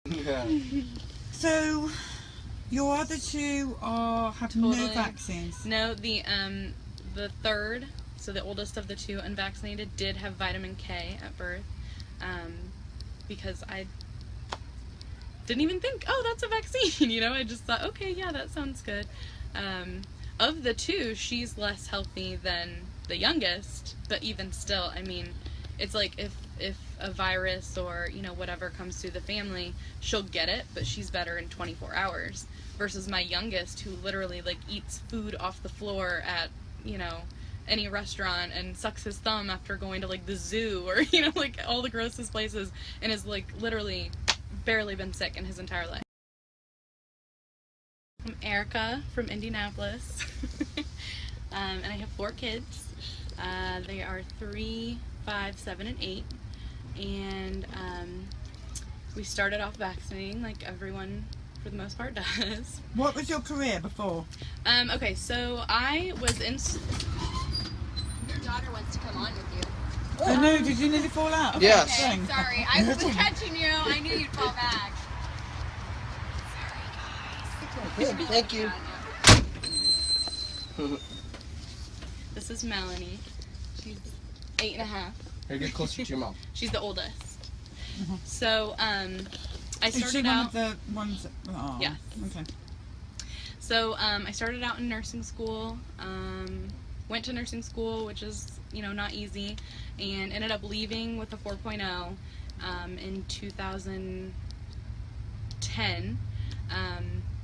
Yeah. So, your other two have no vaccines? No, the third, so the oldest of the two unvaccinated, did have vitamin K at birth, because I didn't even think, oh, that's a vaccine, you know? I just thought, okay, yeah, that sounds good. Of the two, she's less healthy than the youngest, but even still, I mean, it's like if a virus or, you know, whatever comes through the family, she'll get it, but she's better in 24 hours, versus my youngest, who literally, like, eats food off the floor at, you know, any restaurant and sucks his thumb after going to, like, the zoo or, you know, like, all the grossest places, and is, like, literally barely been sick in his entire life. I'm Erica from Indianapolis, and I have 4 kids. They are 3, 5, 7, and 8, and we started off vaccinating like everyone for the most part does. What was your career before? Okay, so I was in... Your daughter wants to come on with you. Oh no, did you nearly fall out? Yes. Okay, sorry. I was catching you. I knew you'd fall back. Good, thank you. This is Melanie. She's 8 and a half. Here, get closer to your mom. She's the oldest. So, I Is she started one out... of the ones? Oh, Yes. Okay. So, I started out in nursing school, went to nursing school, which is, you know, not easy, and ended up leaving with a 4.0 in 2010,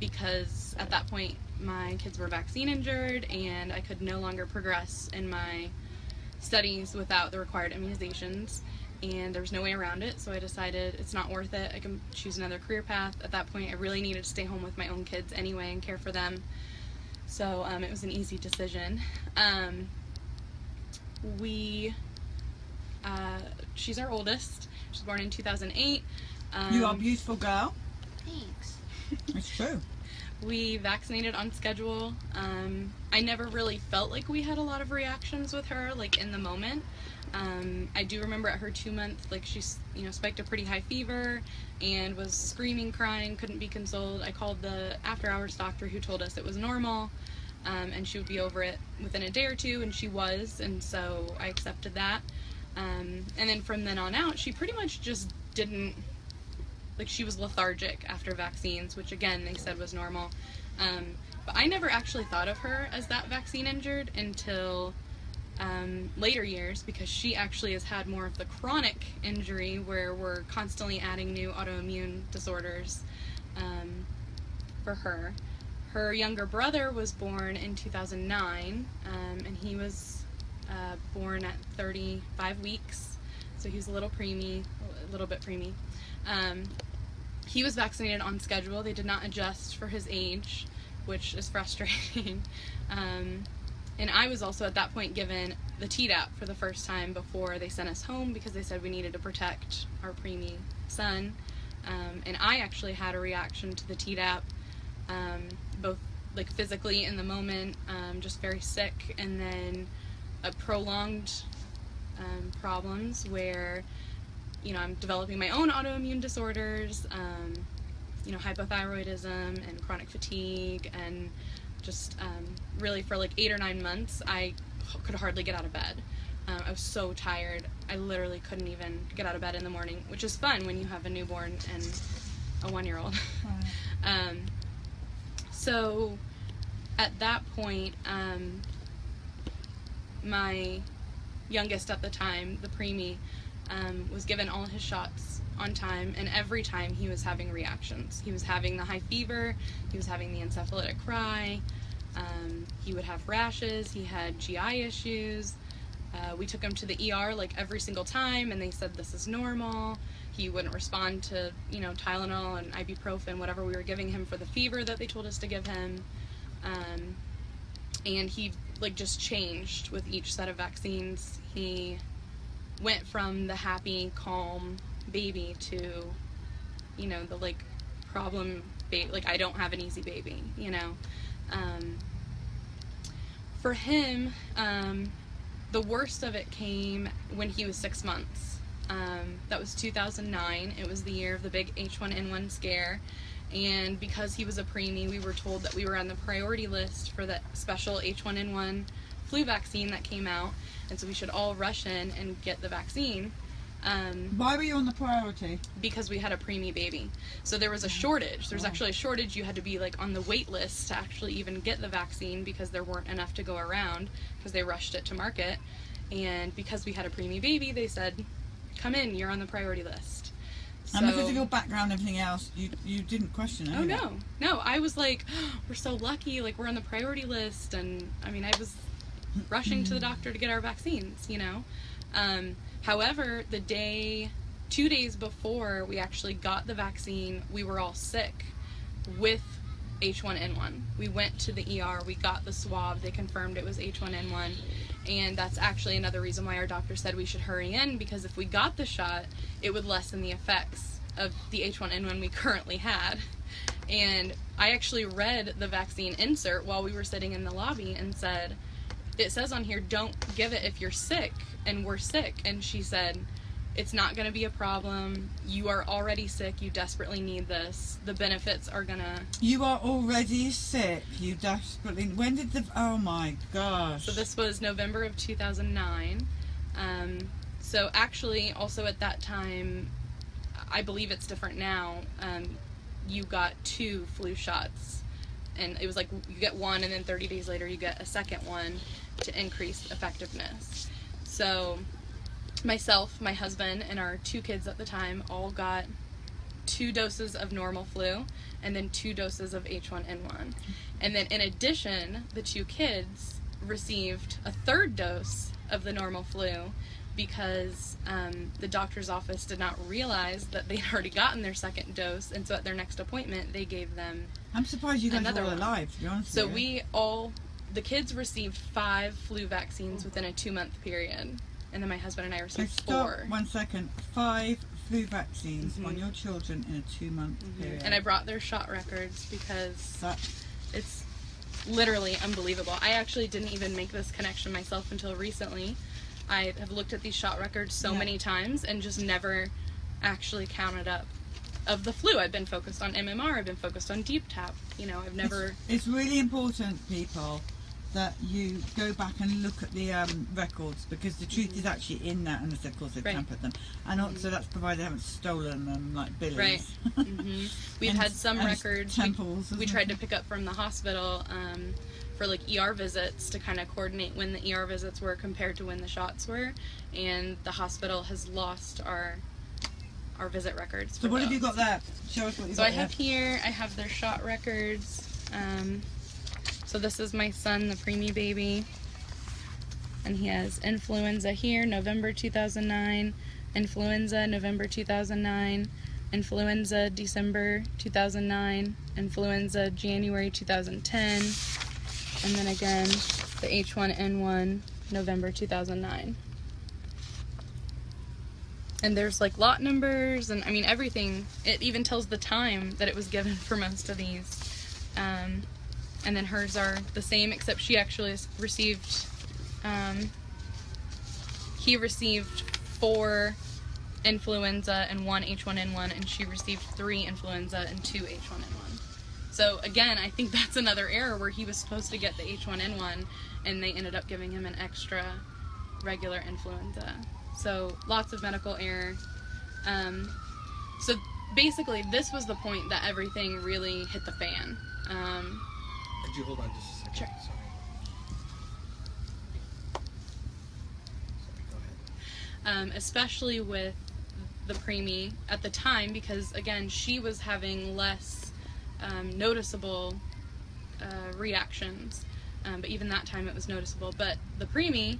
because at that point my kids were vaccine injured and I could no longer progress in my studies without the required immunizations, and there was no way around it, so I decided it's not worth it. I can choose another career path. At that point I really needed to stay home with my own kids anyway and care for them, so it was an easy decision. She's our oldest. She was born in 2008. You are a beautiful girl. Thanks. It's true. We vaccinated on schedule. I never really felt like we had a lot of reactions with her, like in the moment. I do remember at her 2-month, like she, you know, spiked a pretty high fever and was screaming, crying, couldn't be consoled. I called the after-hours doctor, who told us it was normal, and she would be over it within a day or two, and she was, and so I accepted that. And then from then on out, she pretty much just didn't, like, she was lethargic after vaccines, which again they said was normal. But I never actually thought of her as that vaccine injured until later years, because she actually has had more of the chronic injury where we're constantly adding new autoimmune disorders for her. Her younger brother was born in 2009, and he was born at 35 weeks, so he was a little bit preemie. He was vaccinated on schedule. They did not adjust for his age, which is frustrating. And I was also at that point given the Tdap for the first time before they sent us home, because they said we needed to protect our preemie son. And I actually had a reaction to the Tdap, both like physically in the moment, just very sick, and then a prolonged problems where, you know, I'm developing my own autoimmune disorders, you know, hypothyroidism and chronic fatigue, and just really for like 8 or 9 months I could hardly get out of bed. I was so tired, I literally couldn't even get out of bed in the morning, which is fun when you have a newborn and a 1-year-old. So at that point, my youngest at the time, the preemie, was given all his shots on time, and every time he was having reactions. He was having the high fever, he was having the encephalitic cry, he would have rashes, he had GI issues. We took him to the ER like every single time, and they said this is normal. He wouldn't respond to, you know, Tylenol and ibuprofen, whatever we were giving him for the fever that they told us to give him. And he like just changed with each set of vaccines. He went from the happy, calm baby to, you know, the like problem baby, like I don't have an easy baby, you know. For him, the worst of it came when he was 6 months. That was 2009. It was the year of the big H1N1 scare. And because he was a preemie, we were told that we were on the priority list for the special H1N1 flu vaccine that came out. And so we should all rush in and get the vaccine. Why were you on the priority? Because we had a preemie baby. So there was a shortage. There was actually a shortage. You had to be like on the wait list to actually even get the vaccine because there weren't enough to go around because they rushed it to market. And because we had a preemie baby, they said, come in, you're on the priority list. And because of your background and everything else, you didn't question it. Oh, no. I was like, oh, we're so lucky, like we're on the priority list. And I mean, I was rushing to the doctor to get our vaccines, you know. However, 2 days before we actually got the vaccine, we were all sick with H1N1. We went to the ER, we got the swab, they confirmed it was H1N1. And that's actually another reason why our doctor said we should hurry in, because if we got the shot, it would lessen the effects of the H1N1 we currently had. And I actually read the vaccine insert while we were sitting in the lobby and said, it says on here, don't give it if you're sick, and we're sick. And she said, it's not going to be a problem. You are already sick. You desperately need this. The benefits are going to... You are already sick. You desperately... When did the... Oh my gosh. So this was November of 2009. So actually, also at that time, I believe it's different now, you got 2 flu shots. And it was like you get one and then 30 days later you get a second one to increase effectiveness. So myself, my husband, and our 2 kids at the time all got 2 doses of normal flu and then 2 doses of H1N1. And then in addition, the 2 kids received a 3rd dose of the normal flu because the doctor's office did not realize that they'd already gotten their 2nd dose, and so at their next appointment they gave them I'm surprised you guys another are all one. alive, to be honest So with you. the kids received 5 flu vaccines within a 2-month period, and then my husband and I So received stop 4. 1 second. 5 flu vaccines on your children in a 2-month period. And I brought their shot records because That, it's literally unbelievable. I actually didn't even make this connection myself until recently. I have looked at these shot records so many times and just never actually counted up of the flu. I've been focused on MMR, I've been focused on deep tap, you know, I've never... It's really important, people, that you go back and look at the records, because the truth is actually in that, and of course they've tampered them. And also that's provided they haven't stolen them like Billy's. Right. We've And- had some and records temples, we isn't tried it? to pick up from the hospital for like ER visits to kind of coordinate when the ER visits were compared to when the shots were, and the hospital has lost our visit records. So for what have you those. got there? Show us what you've So got I have there. here, I have their shot records. So this is my son, the preemie baby, and he has influenza here, November 2009, influenza November 2009, influenza December 2009, influenza January 2010, and then again the H1N1 November 2009. And there's like lot numbers and I mean everything. It even tells the time that it was given for most of these. And then hers are the same, except she actually received, he received 4 influenza and 1 H1N1, and she received 3 influenza and 2 H1N1. So again, I think that's another error where he was supposed to get the H1N1 and they ended up giving him an extra regular influenza. So lots of medical error. So basically this was the point that everything really hit the fan. Could you hold on just a second? Sure. Sorry. Sorry, go ahead. Especially with the preemie at the time, because again she was having less noticeable reactions, but even that time it was noticeable. But the preemie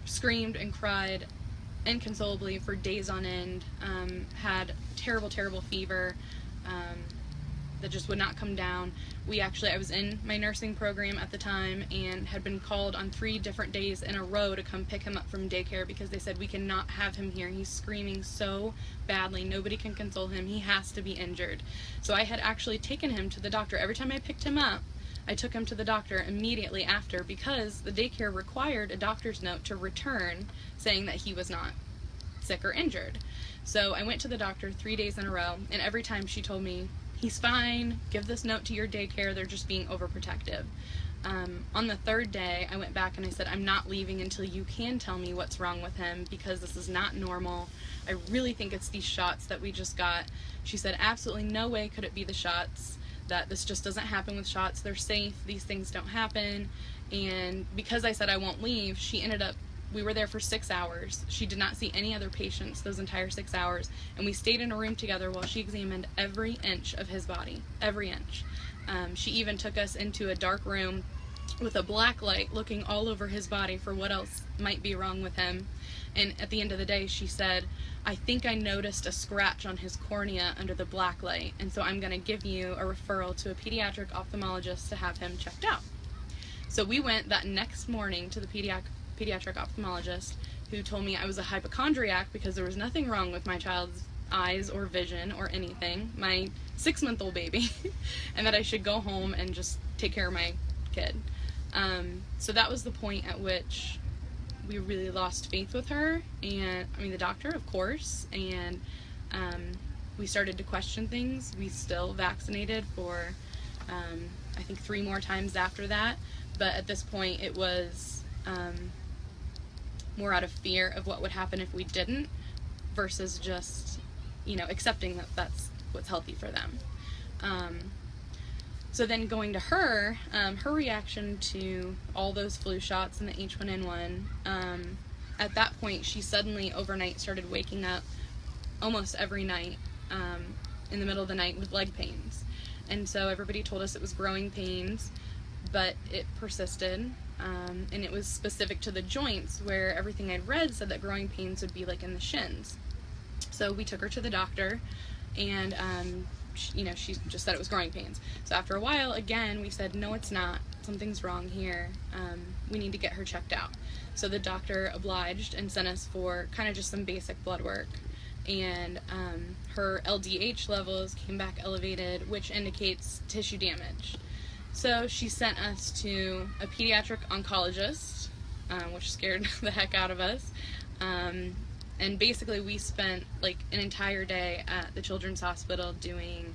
screamed and cried inconsolably for days on end, had terrible fever that just would not come down. I was in my nursing program at the time and had been called on 3 different days in a row to come pick him up from daycare because they said we cannot have him here. He's screaming so badly. Nobody can console him. He has to be injured. So I had actually taken him to the doctor. Every time I picked him up, I took him to the doctor immediately after because the daycare required a doctor's note to return saying that he was not sick or injured. So I went to the doctor 3 days in a row, and every time she told me, he's fine, give this note to your daycare, they're just being overprotective. On the third day, I went back and I said, I'm not leaving until you can tell me what's wrong with him, because this is not normal. I really think it's these shots that we just got. She said, absolutely no way could it be the shots, that this just doesn't happen with shots. They're safe. These things don't happen. And because I said I won't leave, she ended up, we were there for 6 hours. She did not see any other patients those entire 6 hours. And we stayed in a room together while she examined every inch of his body, every inch. She even took us into a dark room with a black light looking all over his body for what else might be wrong with him. And at the end of the day, she said, I think I noticed a scratch on his cornea under the black light, and so I'm going to give you a referral to a pediatric ophthalmologist to have him checked out. So we went that next morning to the pediatric ophthalmologist, who told me I was a hypochondriac because there was nothing wrong with my child's eyes or vision or anything, my 6-month-old baby, and that I should go home and just take care of my kid. So that was the point at which we really lost faith with her, and I mean the doctor, of course, and we started to question things. We still vaccinated for I think 3 more times after that, but at this point it was more out of fear of what would happen if we didn't, versus just, you know, accepting that that's what's healthy for them. So then going to her, her reaction to all those flu shots and the H1N1, at that point she suddenly overnight started waking up almost every night in the middle of the night with leg pains. And so everybody told us it was growing pains, but it persisted, and it was specific to the joints, where everything I'd read said that growing pains would be like in the shins. So we took her to the doctor, and you know, she just said it was growing pains. So after a while, again, we said, no, it's not. Something's wrong here. We need to get her checked out. So the doctor obliged and sent us for kind of just some basic blood work. And her LDH levels came back elevated, which indicates tissue damage. So she sent us to a pediatric oncologist, which scared the heck out of us. And basically we spent like an entire day at the Children's Hospital doing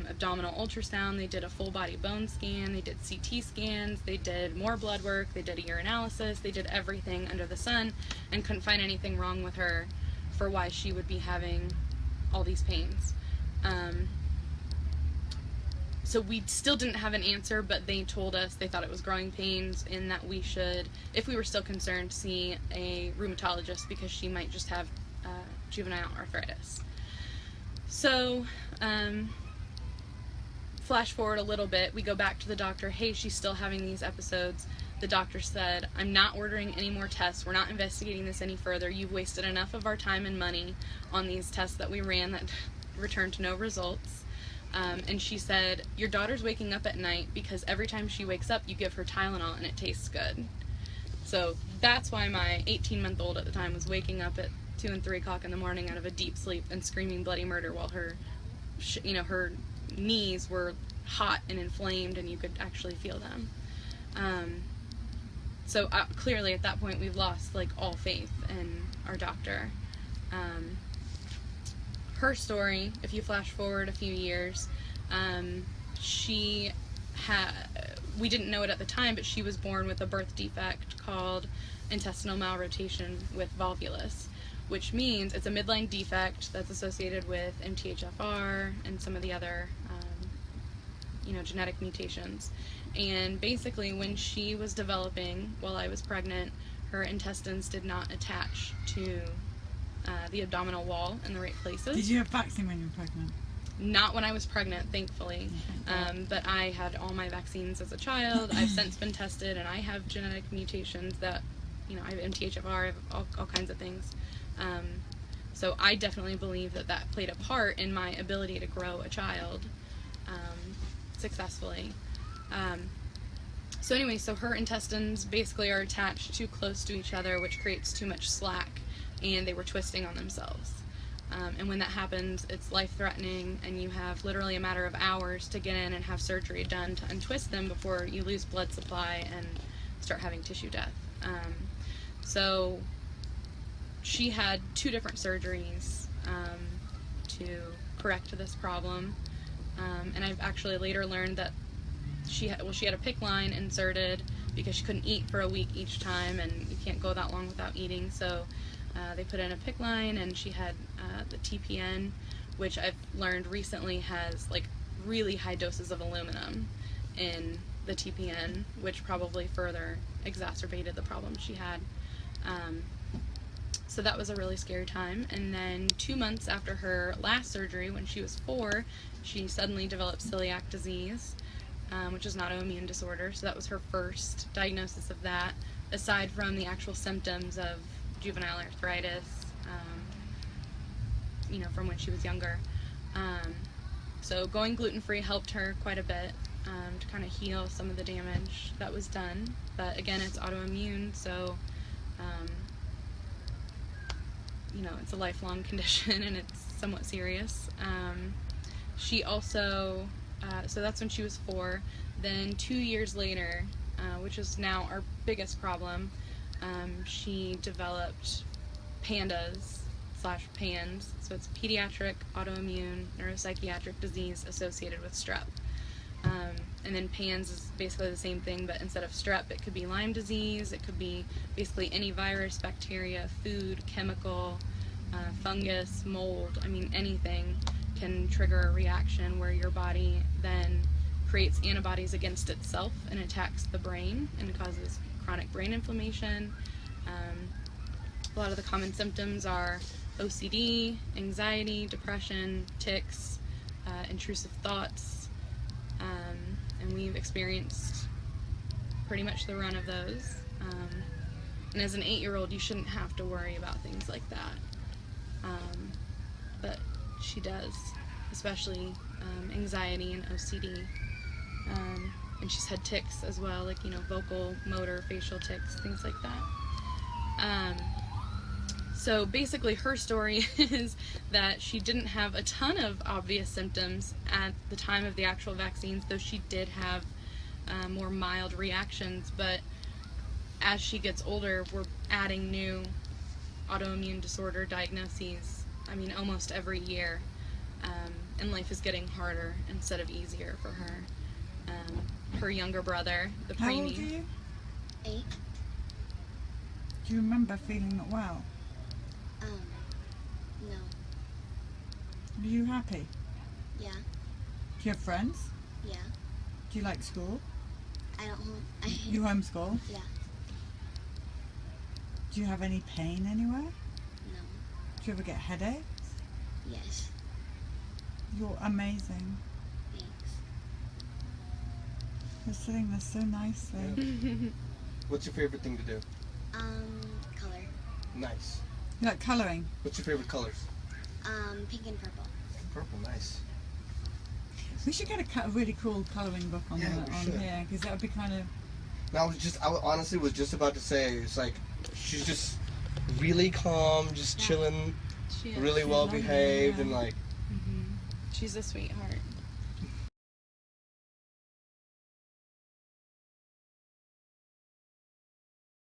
abdominal ultrasound. They did a full body bone scan, they did CT scans, they did more blood work, they did a urinalysis, they did everything under the sun, and couldn't find anything wrong with her for why she would be having all these pains. So we still didn't have an answer, but they told us they thought it was growing pains and that we should, if we were still concerned, see a rheumatologist, because she might just have juvenile arthritis. So flash forward a little bit, we go back to the doctor. Hey, she's still having these episodes. The doctor said, I'm not ordering any more tests. We're not investigating this any further. You've wasted enough of our time and money on these tests that we ran that returned to no results. And she said, your daughter's waking up at night because every time she wakes up you give her Tylenol and it tastes good. So that's why my 18-month-old at the time was waking up at 2 and 3 o'clock in the morning out of a deep sleep and screaming bloody murder while her, you know, her knees were hot and inflamed and you could actually feel them. So clearly at that point we've lost like all faith in our doctor. Her story, if you flash forward a few years, we didn't know it at the time, but she was born with a birth defect called intestinal malrotation with volvulus, which means it's a midline defect that's associated with MTHFR and some of the other you know, genetic mutations. And basically when she was developing while I was pregnant, her intestines did not attach to the abdominal wall in the right places. Did you have vaccine when you were pregnant? Not when I was pregnant, thankfully. But I had all my vaccines as a child. I've since been tested, and I have genetic mutations that, you know, I have MTHFR, I have all kinds of things. So I definitely believe that that played a part in my ability to grow a child successfully. So anyway, so her intestines basically are attached too close to each other, which creates too much slack, and they were twisting on themselves. And when that happens, it's life-threatening, and you have literally a matter of hours to get in and have surgery done to untwist them before you lose blood supply and start having tissue death. So she had 2 different surgeries to correct this problem. And I've actually later learned that she had a PICC line inserted because she couldn't eat for a week each time, and you can't go that long without eating. So they put in a PICC line, and she had the TPN, which I've learned recently has like really high doses of aluminum in the TPN, which probably further exacerbated the problem she had. So that was a really scary time. And then 2 months after her last surgery, when she was 4, she suddenly developed celiac disease, which is an autoimmune disorder. So that was her first diagnosis of that, aside from the actual symptoms of juvenile arthritis, from when she was younger. So going gluten-free helped her quite a bit to kind of heal some of the damage that was done. But again, it's autoimmune, so it's a lifelong condition and it's somewhat serious. She also, so that's when she was 4. Then 2 years later, which is now our biggest problem, she developed PANDAS/PANS. So it's pediatric autoimmune neuropsychiatric disease associated with strep. And then PANS is basically the same thing, but instead of strep, it could be Lyme disease, it could be basically any virus, bacteria, food, chemical, fungus, mold, anything can trigger a reaction where your body then creates antibodies against itself and attacks the brain and causes chronic brain inflammation. A lot of the common symptoms are OCD, anxiety, depression, tics, intrusive thoughts, and we've experienced pretty much the run of those. And as an 8-year-old, you shouldn't have to worry about things like that, but she does, especially anxiety and OCD. And she's had tics as well, like vocal, motor, facial tics, things like that. So basically her story is that she didn't have a ton of obvious symptoms at the time of the actual vaccines, though she did have more mild reactions, but as she gets older, we're adding new autoimmune disorder diagnoses, almost every year, and life is getting harder instead of easier for her. Her younger brother, the How preemie. old are you? 8. Do you remember feeling not well? No. Are you happy? Yeah. Do you have friends? Yeah. Do you like school? I don't know. You homeschool? Yeah. Do you have any pain anywhere? No. Do you ever get headaches? Yes. You're amazing. Thanks. You're sitting there so nicely. What's your favorite thing to do? Color. Nice. You like colouring? What's your favorite colors? Pink and purple. Purple, nice. We should get a really cool colouring book on, Yeah, we on should. here, because that would be kind of... I honestly was just about to say, it's like, she's just really calm, just chilling, She is. really she's well lovely, behaved, yeah. and like, She's a sweetheart.